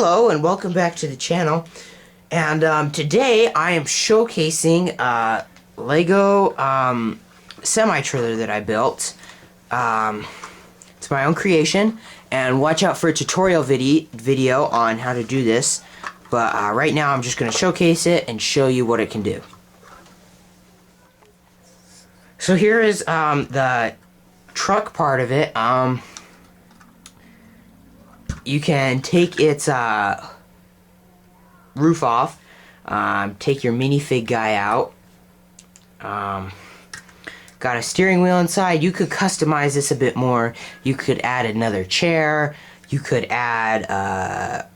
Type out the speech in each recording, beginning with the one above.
Hello and welcome back to the channel. And today I am showcasing Lego semi-trailer that I built. It's my own creation, and watch out for a tutorial video on how to do this. But right now I'm just going to showcase it and show you what it can do. So here is the truck part of it. You can take its roof off, take your minifig guy out. Got a steering wheel inside. You could customize this a bit more. You could add another chair. You could add a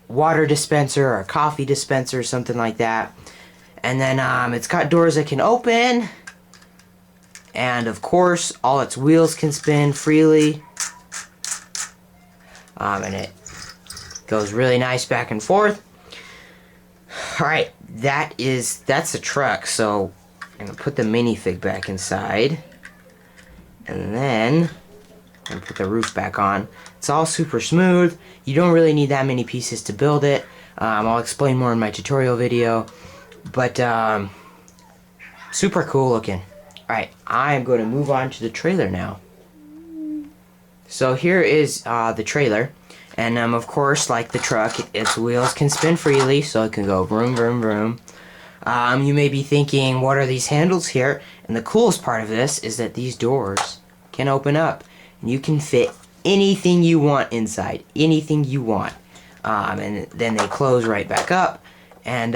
water dispenser or a coffee dispenser or something like that. And then it's got doors that can open. And of course, all its wheels can spin freely. And it goes really nice back and forth. Alright, that's the truck. So I'm going to put the minifig back inside. And then I'm going to put the roof back on. It's all super smooth. You don't really need that many pieces to build it. I'll explain more in my tutorial video. But super cool looking. Alright, I am going to move on to the trailer now. So here is the trailer, and of course, like the truck, its wheels can spin freely, so it can go vroom, vroom, vroom. You may be thinking, what are these handles here? And the coolest part of this is that these doors can open up, and you can fit anything you want inside, anything you want. And then they close right back up. And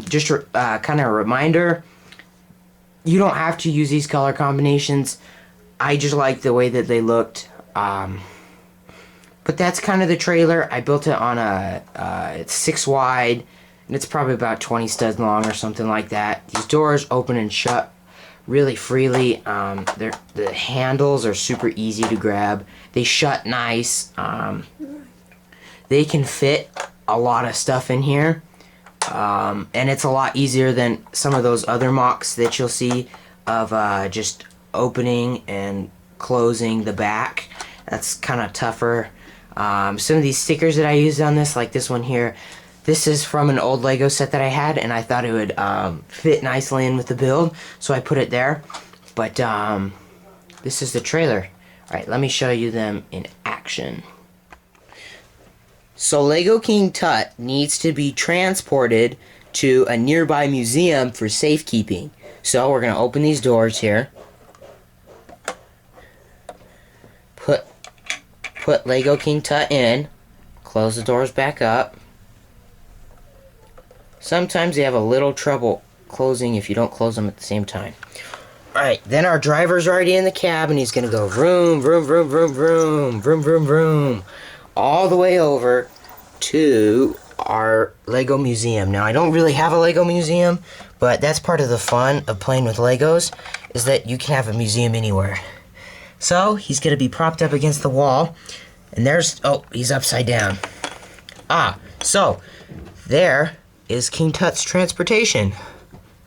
just kind of a reminder, you don't have to use these color combinations. I just like the way that they looked. But that's kind of the trailer. I built it on it's 6 wide, and it's probably about 20 studs long or something like that. These doors open and shut really freely. The handles are super easy to grab. They shut nice. They can fit a lot of stuff in here. And it's a lot easier than some of those other mocks that you'll see of just opening and closing the back. That's kind of tougher. Some of these stickers that I used on this, like this one here, this is from an old Lego set that I had, and I thought it would fit nicely in with the build, so I put it there. But this is the trailer. Alright, let me show you them in action. So Lego King Tut needs to be transported to a nearby museum for safekeeping. So we're going to open these doors here. Put Lego King Tut in. Close the doors back up. Sometimes they have a little trouble closing if you don't close them at the same time. Alright, then our driver's already in the cab, and he's going to go vroom, vroom, vroom, vroom, vroom, vroom, vroom, vroom, all the way over to our Lego museum. Now, I don't really have a Lego museum, but that's part of the fun of playing with Legos, is that you can have a museum anywhere. So, he's going to be propped up against the wall, and there's, oh, he's upside down. So, there is King Tut's transportation.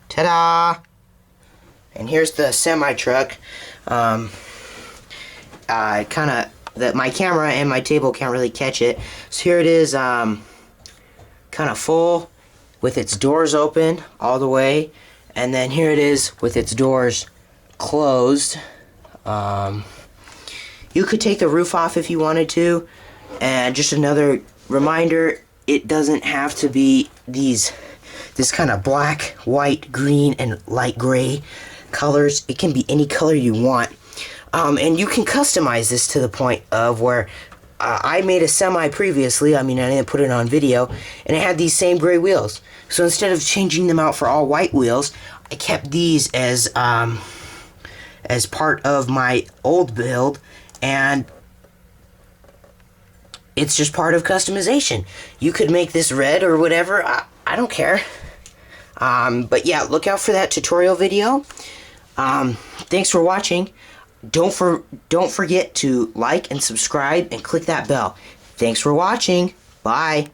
Ta-da! And here's the semi-truck. My camera and my table can't really catch it. So here it is, kind of full, with its doors open all the way. And then here it is with its doors closed. You could take the roof off if you wanted to. And just another reminder, it doesn't have to be this kind of black, white, green, and light gray colors. It can be any color you want. And you can customize this to the point of where I made a semi previously. I mean, I didn't put it on video, and it had these same gray wheels. So instead of changing them out for all white wheels, I kept these as part of my old build, and it's just part of customization. You could make this red or whatever. I don't care. But yeah, look out for that tutorial video. Thanks for watching. Don't forget to like and subscribe and click that bell. Thanks for watching. Bye.